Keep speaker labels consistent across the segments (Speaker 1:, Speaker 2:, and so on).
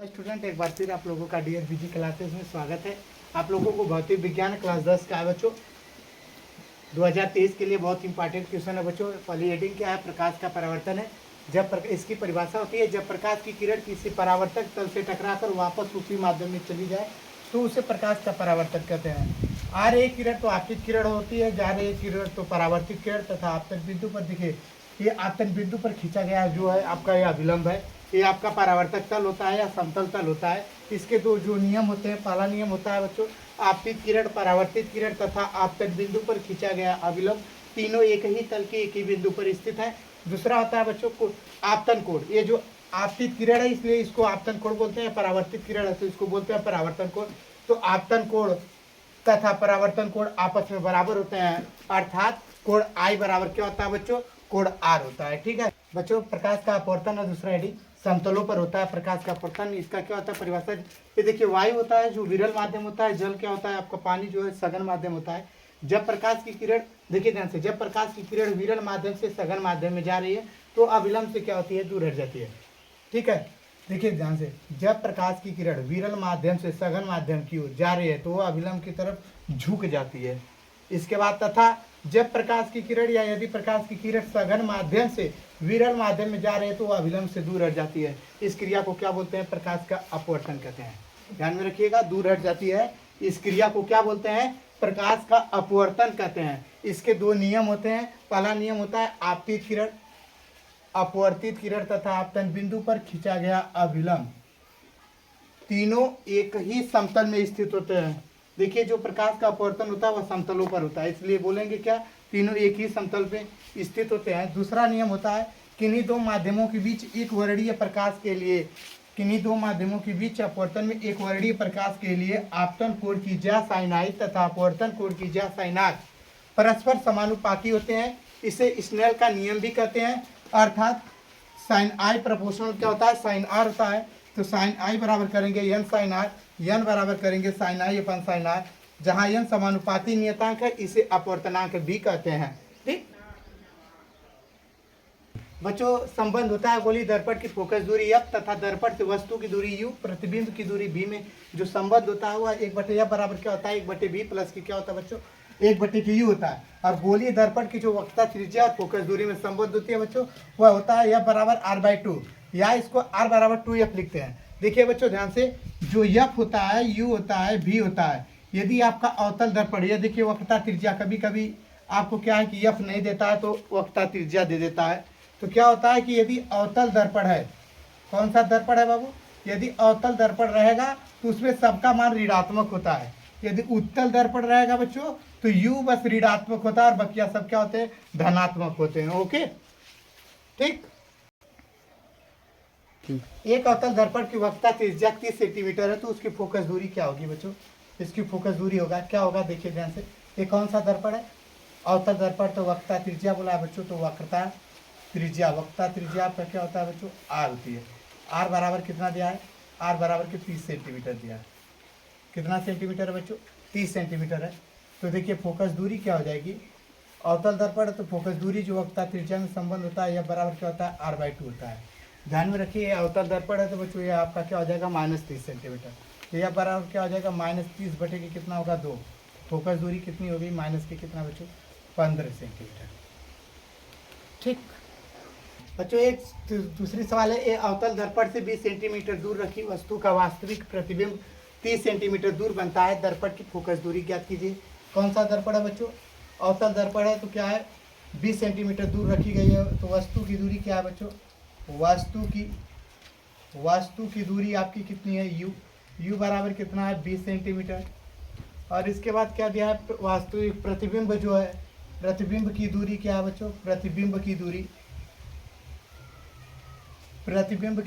Speaker 1: Student, एक बार फिर आप लोगों का डियर बीजी क्लासेस में स्वागत है। आप लोगों को भौतिक विज्ञान क्लास 10 का है बच्चों। 2023 के लिए बहुत इंपॉर्टेंट क्वेश्चन है बच्चों। पॉलीहेडिंग क्या है? प्रकाश का परावर्तन है। इसकी परिभाषा होती है, जब प्रकाश की किरण किसी परावर्तक तल से टकराकर वापस उसी माध्यम में चली जाए तो उसे प्रकाश का परावर्तन कहते हैं। आ रही किरण तो आपतित किरण होती है, जा रही किरण तो परावर्तित किरण तथा आपतन बिंदु पर देखिए, ये आपतन बिंदु पर खींचा गया जो है आपका यह अभिलंब है। ये आपका परावर्तक तल होता है या समतल तल होता है। इसके दो जो नियम होते हैं, पहला नियम होता है बच्चों आपतित किरण, परावर्तित किरण तथा आपतन बिंदु पर खींचा गया अभिलंब तीनों एक ही तल के एक ही बिंदु पर स्थित है। दूसरा होता है बच्चों आपतन कोण। ये जो आपतित किरण है इसलिए इसको आपतन कोण बोलते हैं, परावर्तित किरण है तो इसको बोलते हैं परावर्तन कोण। तो आपतन कोण तथा परावर्तन कोण आपस में बराबर होते हैं, अर्थात कोण आई बराबर क्या होता है बच्चों? कोण आर होता है। ठीक है बच्चों, प्रकाश का अपवर्तन है दूसरा हेडिंग, समतलों पर होता है प्रकाश का अपवर्तन। इसका क्या होता है परिभाषा? ये देखिए, वायु होता है जो विरल माध्यम होता है, जल क्या होता है आपका पानी जो है सघन माध्यम होता है। जब प्रकाश की किरण, देखिए ध्यान से, जब प्रकाश की किरण विरल माध्यम से सघन माध्यम में जा रही है तो अविलंब से क्या होती है? दूर हट जाती है। ठीक है, देखिए ध्यान से, जब प्रकाश की किरण विरल माध्यम से सघन माध्यम की ओर जा रही है तो वह अविलंब की तरफ झुक जाती है। इसके बाद तथा जब प्रकाश की किरण या यदि प्रकाश की किरण सघन माध्यम से विरल माध्यम में जा रही है तो वह अविलंब से दूर हट जाती है। इस क्रिया को क्या बोलते हैं? प्रकाश का अपवर्तन कहते हैं। ध्यान में रखिएगा, दूर हट जाती है, इस क्रिया को क्या बोलते हैं? प्रकाश का अपवर्तन कहते हैं। इसके दो नियम होते हैं। पहला नियम होता है आपतित किरण, अपवर्तित किरण तथा आपतन बिंदु पर खींचा गया अभिलंब तीनों एक ही समतल में स्थित होते हैं। देखिए, जो प्रकाश का अपवर्तन होता है वह समतलों पर होता है, इसलिए बोलेंगे क्या? तीनों एक ही समतल पे स्थित होते हैं। दूसरा नियम होता है किन्हीं दो माध्यमों के बीच एक वर्णीय प्रकाश के लिए, किन्हीं दो माध्यमों के बीच अपवर्तन में एक वर्णीय प्रकाश के लिए आपतन कोण की ज्या साइन आई तथा अपवर्तन कोण की ज्या साइन आर परस्पर समानुपाती होते हैं। इसे स्नेल का नियम भी कहते हैं, अर्थात साइन आई प्रोपोर्शनल क्या होता है? साइन आर होता है। तो साइन आई बराबर करेंगे एन साइन आर, एन बराबर करेंगे sine I upon sine R. जहां एन समानुपाती नियतांक है इसे अपवर्तनांक भी कहते हैं। ठीक बच्चों, संबंध होता है गोलीय दर्पण की फोकस दूरी एफ तथा दर्पण से वस्तु की दूरी यू, प्रतिबिंब की दूरी बी में जो संबंध होता है वह 1/f बराबर क्या होता है? 1/b प्लस की क्या होता है बच्चों? 1/u होता है। और गोलीय दर्पण की जो वक्रता त्रिज्या और फोकस दूरी में संबंध होती है बच्चों, वह होता है f बराबर r/2, या इसको r बराबर 2f लिखते हैं। देखिए बच्चों ध्यान से, जो f होता है, u होता है, v होता है, यदि आपका अवतल दर्पण, ये देखिए वक्रता त्रिज्या, कभी कभी आपको क्या है कि f नहीं देता है तो वक्रता त्रिज्या दे देता है। तो क्या होता है कि यदि अवतल दर्पण है, कौन सा दर्पण है बाबू? यदि अवतल दर्पण रहेगा तो उसमें सबका मान ऋणात्मक होता है। यदि उत्तल दर्पण रहेगा बच्चों तो u बस ऋणात्मक होता है और बकिया सब क्या होते हैं? धनात्मक होते हैं। ओके, ठीक। एक अवतल दर्पण की वक्रता त्रिज्या 30 सेंटीमीटर है तो उसकी फोकस दूरी क्या होगी बच्चों? इसकी फोकस दूरी होगा क्या होगा? देखिए ध्यान से, ये कौन सा दर्पण है? अवतल दर्पण। तो वक्रता त्रिज्या बोला है बच्चों, तो वक्रता त्रिज्या, वक्रता त्रिज्या पर क्या होता है बच्चों? आर होती है। आर बराबर कितना दिया है? आर बराबर के 30 सेंटीमीटर दिया है। कितना सेंटीमीटर है बच्चों? 30 सेंटीमीटर है। तो देखिए फोकस दूरी क्या हो जाएगी? अवतल दर्पण तो फोकस दूरी जो वक्रता त्रिज्या में संबंध होता है यह बराबर क्या होता है? r/2 होता है। ध्यान में रखिए, अवतल दर्पण है तो बच्चों ये आपका क्या हो जाएगा? -30 सेंटीमीटर। तो यह बराबर क्या हो जाएगा? -30 बटे के कितना होगा? 2। फोकस दूरी कितनी होगी? माइनस के कितना बच्चों? 15 सेंटीमीटर। ठीक बच्चों, एक दूसरी सवाल है, ये अवतल दर्पण से 20 सेंटीमीटर दूर रखी वस्तु का वास्तविक प्रतिबिंब 30 सेंटीमीटर दूर बनता है। दर्पण की फोकस दूरी ज्ञात कीजिए। कौन सा दर्पण है बच्चों? अवतल दर्पण है तो क्या है? 20 सेंटीमीटर दूर रखी गई है। तो वस्तु की दूरी क्या है बच्चों? वस्तु की दूरी आपकी कितनी है? u बराबर कितना है? 20 सेंटीमीटर। और इसके बाद क्या दिया है? वास्तविक प्रतिबिंब जो है, प्रतिबिंब की दूरी क्या है बच्चों? प्रतिबिंब की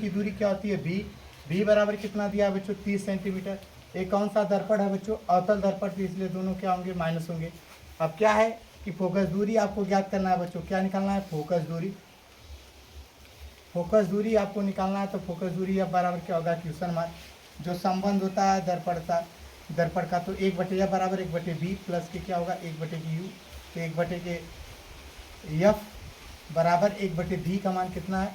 Speaker 1: दूरी क्या होती है? v बराबर कितना दिया है बच्चों? 30 सेंटीमीटर। एक कौन सा दर्पण है बच्चों? अवतल दर्पण, तो इसलिए दोनों क्या होंगे? माइनस होंगे। अब क्या है कि फोकस दूरी आपको ज्ञात करना है बच्चों। क्या निकालना है? फोकस दूरी आपको निकालना है। तो फोकस दूरी अब बराबर क्या होगा? Question mark. जो संबंध होता है दर्पण का तो 1/f बराबर 1/b प्लस के क्या होगा? 1/u। तो 1/f बराबर 1/b का मान कितना है?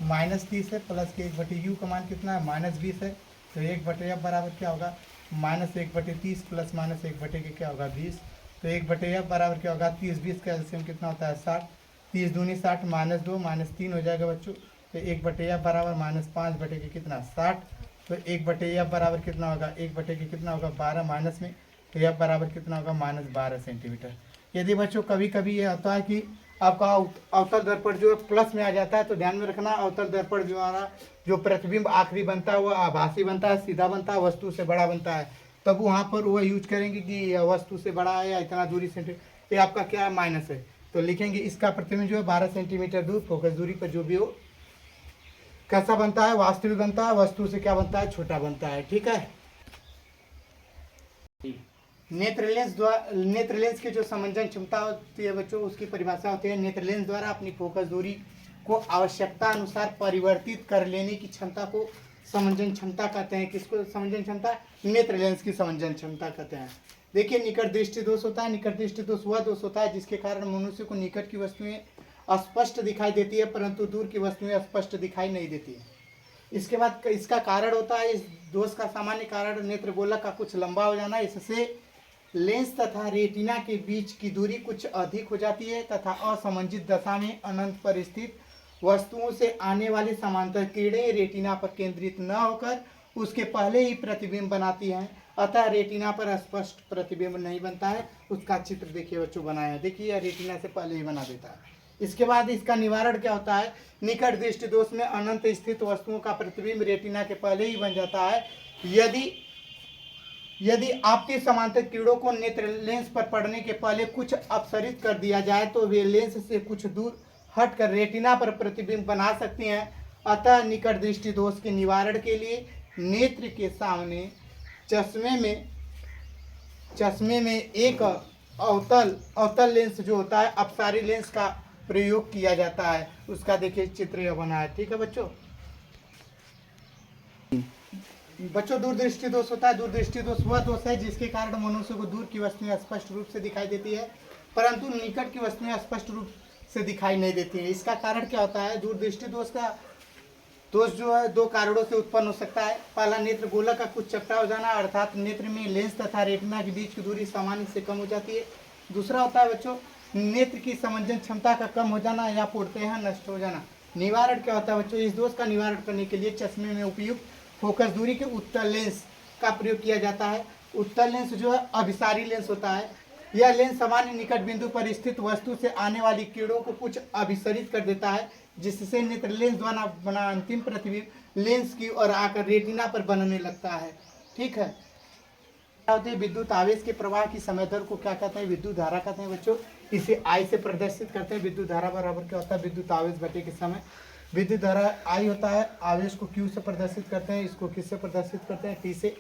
Speaker 1: -30 है, प्लस के 1/u का मान कितना है -20 है, तो 1/f बराबर क्या होगा -1/30 प्लस -1 बटे के क्या होगा 20, तो 1/f बराबर क्या होगा 30-20 का एलसीएम कितना होता है 60, 30 दूनी 60 -2 -3 हो जाएगा बच्चों, तो 1/f बराबर -5 बटे के कितना 60, तो 1/f बराबर कितना होगा 1 बटे के कितना होगा 12 माइनस में, तो f बराबर कितना होगा -12 सेंटीमीटर। यदि बच्चों कभी कभी ये होता है कि आपका अवतल दर्पण जो है प्लस में आ जाता है, तो ध्यान में रखना अवतल दर्पण जो हमारा जो प्रतिबिंब आखिरी बनता है वो आभासी बनता है, सीधा बनता है, वस्तु से बड़ा बनता है, तब वहाँ पर वो यूज करेंगे कि यह वस्तु से बड़ा है या इतना दूरी सेंटीमीटर, ये आपका क्या माइनस है, तो लिखेंगे इसका प्रतिबिंब जो है 12 सेंटीमीटर दूर फोकस दूरी पर जो भी हो कैसा बनता है वास्तविक बनता है, वस्तु से क्या बनता है छोटा बनता है। ठीक है। नेत्र लेंस की जो समंजन क्षमता होती है बच्चों उसकी परिभाषा होती है नेत्र लेंस द्वारा अपनी फोकस दूरी को आवश्यकता अनुसार परिवर्तित कर लेने की क्षमता को समंजन क्षमता कहते हैं। किसको समंजन क्षमता? नेत्र लेंस की समंजन क्षमता कहते हैं। देखिए निकट दृष्टि दोष होता है, निकट दृष्टि दोष वह दोष होता है जिसके कारण मनुष्य को निकट की वस्तुएं स्पष्ट दिखाई देती है परंतु दूर की वस्तुएं स्पष्ट दिखाई नहीं देती है। इसके बाद इसका कारण होता है, इस दोष का सामान्य कारण नेत्र गोलक का कुछ लंबा हो जाना, इससे लेंस तथा रेटिना के बीच की दूरी कुछ अधिक हो जाती है तथा असमंजित दशा में अनंत पर स्थित वस्तुओं से आने वाली समांतर किरणें रेटिना पर केंद्रित न होकर उसके पहले ही प्रतिबिंब बनाती हैं, अतः रेटिना पर स्पष्ट प्रतिबिंब नहीं बनता है। उसका चित्र देखिए बच्चों बनाया है, देखिए यह रेटिना से पहले ही बना देता है। इसके बाद इसका निवारण क्या होता है? निकट दृष्टि दोष में अनंत स्थित वस्तुओं का प्रतिबिंब रेटिना के पहले ही बन जाता है। यदि आपकी समांतर किरणों को नेत्र लेंस पर पड़ने के पहले कुछ अपसरित कर दिया जाए तो वे लेंस से कुछ दूर हटकर रेटिना पर प्रतिबिंब बना सकती हैं। अतः निकट दृष्टि दोष के निवारण के लिए नेत्र के सामने चश्मे में एक अवतल लेंस जो होता है अपसारी लेंस का प्रयोग किया जाता है। उसका देखिए चित्र यह बना है। ठीक है बच्चों दूरदृष्टि दोष होता है। दूरदृष्टि दोष वह दोष है जिसके कारण मनुष्य को दूर की वस्तुएं स्पष्ट रूप से दिखाई देती है परंतु निकट की वस्तुएं स्पष्ट रूप से दिखाई नहीं देती है। इसका कारण क्या होता है? दूरदृष्टि दोष का दोष जो है दो कारणों से उत्पन्न हो सकता है। पहला नेत्र गोलक का कुछ चपटा हो जाना अर्थात नेत्र में लेंस तथा रेटिना के बीच की दूरी सामान्य से कम हो जाती है। दूसरा होता है बच्चों नेत्र की समंजन क्षमता का कम हो जाना या पूर्णतः नष्ट हो जाना। निवारण क्या होता है बच्चों? इस दोष का निवारण करने के लिए चश्मे में उपयुक्त फोकस दूरी के उत्तल लेंस का प्रयोग किया जाता है। उत्तल लेंस जो है अभिसारी लेंस होता है। यह लेंस सामान्य निकट बिंदु पर स्थित वस्तु से आने वाली किरणों को कुछ अभिसरित कर देता है जिससे नेत्र लेंस द्वारा बना अंतिम प्रतिबिंब लेंस की ओर आकर रेटिना पर बनने लगता है। ठीक है। विद्युत आवेश के प्रवाह की समय दर को क्या कहते हैं? विद्युत धारा कहते हैं बच्चों। इसे आई से प्रदर्शित करते हैं। विद्युत धारा बराबर क्या होता है? विद्युत आवेश बटे के समय। विद्युत धारा आई होता है, आवेश को क्यू से प्रदर्शित करते हैं, इसको किससे प्रदर्शित करते हैं? टी से।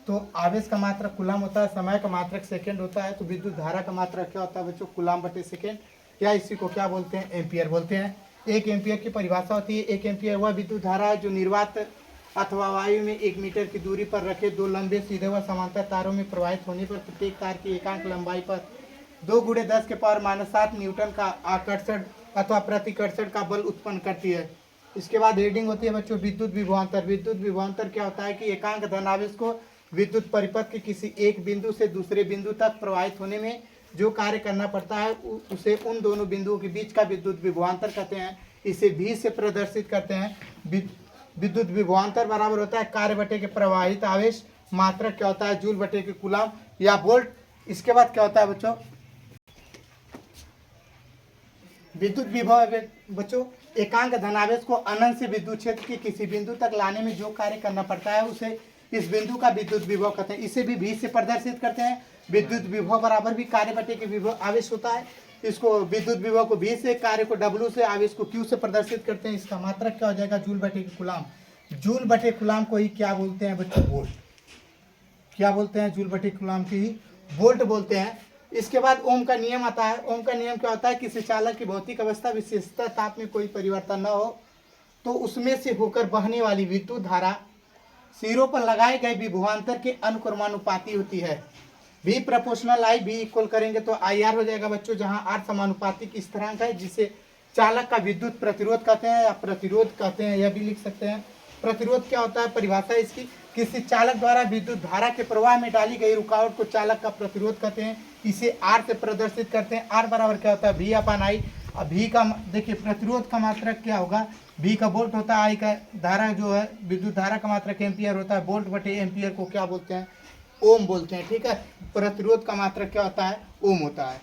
Speaker 1: तो आवेश का मात्रक कूलाम होता है, समय का मात्रक सेकंड होता है, तो विद्युत धारा का मात्रक क्या होता है बच्चों? कूलाम बटे सेकंड, या इसी को क्या बोलते हैं? एम्पियर बोलते हैं। 1 एम्पियर की परिभाषा होती है। 1 एम्पियर वह विद्युत धारा है जो निर्वात अथवा वायु में 1 मीटर की दूरी पर रखे दो लंबे सीधे व समांतर तारों में प्रवाहित होने पर प्रत्येक तार की एकांक लंबाई पर 2 × 10⁻⁷ न्यूटन का आकर्षण अथवा प्रतिकर्षण का बल उत्पन्न करती है। इसके बाद रीडिंग होती है बच्चों विद्युत विभवांतर। विद्युत विभवांतर क्या होता है कि एकांक धनावेश को विद्युत परिपथ के किसी एक बिंदु से दूसरे बिंदु तक प्रवाहित होने में जो कार्य करना पड़ता है उसे उन दोनों बिंदुओं के बीच का विद्युत विभवांतर कहते हैं। इसे भी से प्रदर्शित करते हैं। विद्युत विभवांतर बराबर होता है कार्य बटे के प्रवाहित आवेश, मात्रक क्या होता है? जूल बटे के कूलाम या वोल्ट। इसके बाद क्या होता है बच्चों? विद्युत विभव बच्चों एकांक धनावेश को अनंत से विद्युत क्षेत्र के किसी बिंदु तक लाने में जो कार्य करना पड़ता है उसे इस बिंदु का विद्युत विभव कहते हैं। इसे भी v से प्रदर्शित करते हैं। विद्युत विभव बराबर भी कार्य बटे के विभव आवेश होता है। इसको विद्युत विभव को v से, कार्य को w से, आवेश को q से प्रदर्शित करते हैं। इसका मात्रक क्या हो जाएगा? जूल बटे के कूलाम। जूल बटे कूलाम को ही क्या बोलते हैं बच्चों? वोल्ट। क्या बोलते हैं? जूल बटे कूलाम की ही वोल्ट बोलते हैं। इसके बाद ओम का नियम आता है। ओम का नियम क्या होता है? किसी चालक की भौतिक अवस्था विशेषता ताप में कोई परिवर्तन न हो तो उसमें से होकर बहने वाली विद्युत धारा सिरों पर लगाए गए विभवांतर के अनुक्रमानुपाती होती है। V proportional I V equal करेंगे तो IR हो जाएगा बच्चों, जहां R समानुपातिक स्थिरांक है जिसे चालक का विद्युत प्रतिरोध कहते हैं या प्रतिरोध कहते हैं, यह भी लिख सकते हैं। प्रतिरोध क्या होता है, परिभाषा इसकी, किसी चालक द्वारा विद्युत धारा के प्रवाह में डाली गई रुकावट को चालक का प्रतिरोध कहते हैं। इसे आर से प्रदर्शित करते हैं। आर बराबर क्या होता है, V अपान आई। अब V का देखिए प्रतिरोध का मात्रक क्या होगा, V का वोल्ट होता है, I का धारा जो है विद्युत धारा का मात्रक एम्पियर होता है। वोल्ट बटे एम्पियर को क्या बोलते हैं, ओम बोलते हैं। ठीक है, प्रतिरोध का मात्रक क्या होता है, ओम होता है।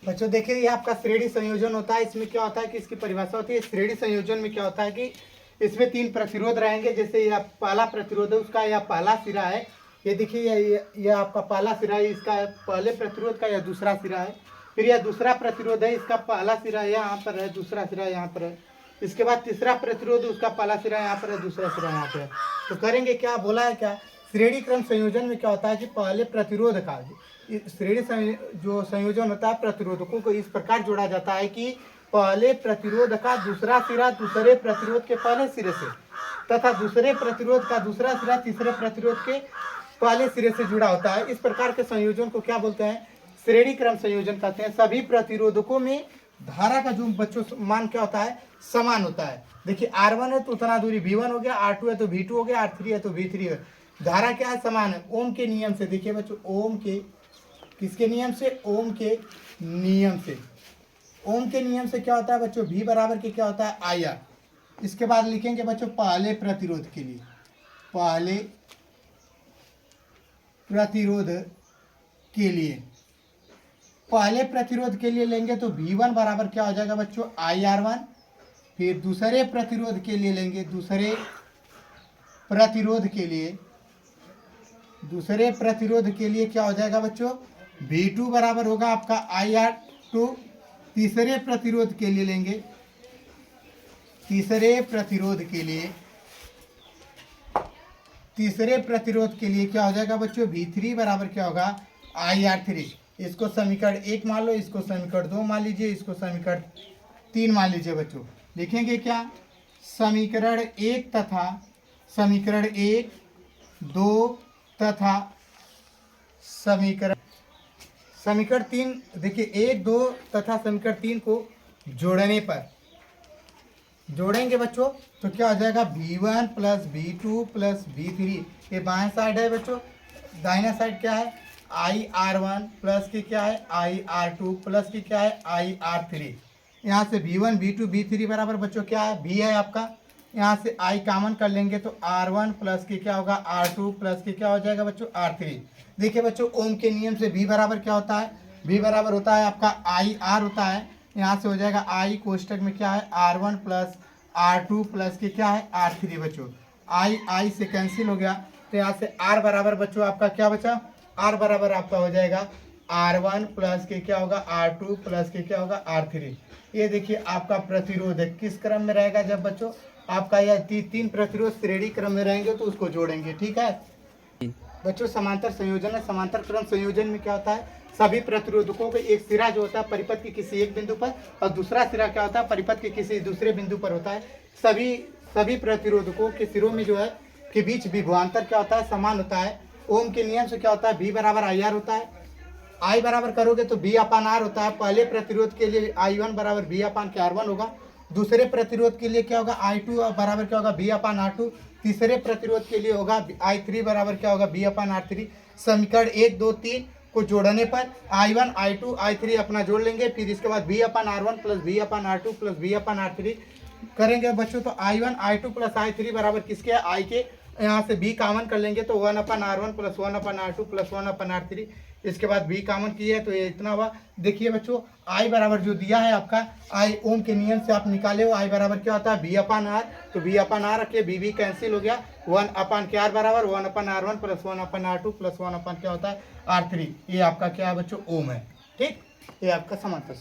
Speaker 1: बच्चों देखिए ये आपका श्रेणी संयोजन होता है। इसमें क्या होता है कि इसकी परिभाषा होती है, श्रेणी संयोजन में क्या होता है कि इसमें 3 प्रतिरोध रहेंगे। जैसे यह पहला प्रतिरोध है उसका यह पहला सिरा है, ये देखिए यह आपका पहला सिरा है, इसका पहले प्रतिरोध का यह दूसरा सिरा है। फिर यह दूसरा प्रतिरोध है, इसका पहला सिरा यहाँ पर है, दूसरा सिरा यहाँ पर है। इसके बाद तीसरा प्रतिरोध, उसका पहला सिरा यहाँ पर है, दूसरा सिरा यहाँ पर है। तो करेंगे क्या, बोला है क्या, श्रेणी क्रम संयोजन में क्या होता है कि पहले प्रतिरोध का श्रेणी जो संयोजन होता है प्रतिरोधकों को इस प्रकार जोड़ा जाता है कि पहले प्रतिरोध का दूसरा सिरा दूसरे प्रतिरोध के पहले सिरे से तथा दूसरे प्रतिरोध का दूसरा सिरा तीसरे प्रतिरोध के पहले सिरे से जुड़ा होता है। इस प्रकार के संयोजन को क्या बोलते हैं, श्रेणी क्रम संयोजन कहते हैं। सभी प्रतिरोधकों में धारा का जो बच्चों मान क्या होता है, समान होता है। देखिए R1 है तो उतना दूरी V1 हो गया, R2 है तो V2 हो गया, R3 है तो V3 है। धारा क्या है, समान है। ओम के नियम से, देखिए बच्चों ओम के किसके नियम से, ओम के नियम से। ओम के नियम से क्या होता है बच्चों, V बराबर के क्या होता है, IR। इसके बाद लिखेंगे बच्चों पहले प्रतिरोध के लिए, पहले प्रतिरोध के लिए, पहले प्रतिरोध के लिए लेंगे तो V1 बराबर क्या हो जाएगा बच्चों, IR1। फिर दूसरे प्रतिरोध के लिए लेंगे, दूसरे प्रतिरोध के लिए, दूसरे प्रतिरोध के लिए क्या हो जाएगा बच्चों, V2 बराबर होगा आपका IR2। तीसरे प्रतिरोध के लिए लेंगे, तीसरे प्रतिरोध के लिए, तीसरे प्रतिरोध के लिए क्या हो जाएगा बच्चों, V3 बराबर क्या होगा, IR3। इसको समीकरण 1 मान लो, इसको समीकरण 2 मान लीजिए, इसको समीकरण 3 मान लीजिए बच्चों। लिखेंगे क्या, समीकरण 1 तथा समीकरण 1, 2 तथा समीकरण 3, देखिए 1, 2 तथा समीकरण 3 को जोड़ने पर जोड़ेंगे बच्चों तो क्या हो जाएगा, V1 plus V2 plus V3। ये बाएं साइड है बच्चों, दाहिना साइड क्या है, IR1 प्लस की क्या है, IR2 प्लस की क्या है, IR3। यहाँ से V1 V2 V3 बराबर बच्चों क्या है, V है आपका। यहाँ से I कॉमन कर लेंगे तो R1 प्लस की क्या होगा, R2 प्लस की क्या हो जाएगा बच्चों, R3। देखिए बच्चों ओम के नियम से V बराबर क्या होता है, V बराबर होता है आपका IR होता है। यहाँ से हो जाएगा I कोष्टक में क्या है, R1 प्लस R2 प्लस की क्या है, R3 बच्चों। I से कैंसिल हो गया तो यहाँ से R बराबर बच्चों आपका क्या बचा, R बराबर आपका हो जाएगा R1 प्लस के क्या होगा, R2 प्लस के क्या होगा, R3। ये देखिए आपका प्रतिरोध है, किस क्रम में रहेगा, जब बच्चों आपका यह 3 प्रतिरोध श्रेणी क्रम में रहेंगे तो उसको जोड़ेंगे। ठीक है बच्चों, समांतर संयोजन है। समांतर क्रम संयोजन में क्या होता है, सभी प्रतिरोधकों का एक सिरा जो होता है परिपथ के किसी एक बिंदु पर और दूसरा सिरा क्या होता है, परिपथ के किसी दूसरे बिंदु पर होता है। सभी प्रतिरोधकों के सिरों में जो है के बीच विभवांतर क्या होता है, समान होता है। ओम के नियम से क्या होता है, V बराबर IR होता है। I बराबर करोगे तो V अपान R होता है। पहले प्रतिरोध के लिए I1 बराबर V अपान R1 होगा। दूसरे प्रतिरोध के लिए क्या होगा, I2 बराबर क्या होगा, V अपान R2। तीसरे प्रतिरोध के लिए होगा I3 बराबर क्या होगा, V अपान R3। समीकरण 1, 2, 3 को जोड़ने पर I1 I2 I3 अपना जोड़ लेंगे। फिर इसके बाद V अपान R1 प्लस V अपान R2 प्लस V अपान R3 करेंगे बच्चों तो I1 I2 प्लस I3 बराबर किसके है, I के। यहाँ से B कॉमन कर लेंगे तो 1 अपान R1 प्लस 1 अपान R2 प्लस 1 अपान R3। इसके बाद B कॉमन किए तो ये इतना हुआ। देखिए बच्चों I बराबर जो दिया है आपका, I ओम के नियम से आप निकाले हो, I बराबर क्या होता है, V अपान R। तो V अपान R रखिए, B कैंसिल हो गया। 1 अपान के R बराबर 1 अपान R1 प्लस 1 अपान R2 प्लस 1 अपान क्या होता है, R3। ये आपका क्या है बच्चों, ओम है। ठीक, ये आपका समांतर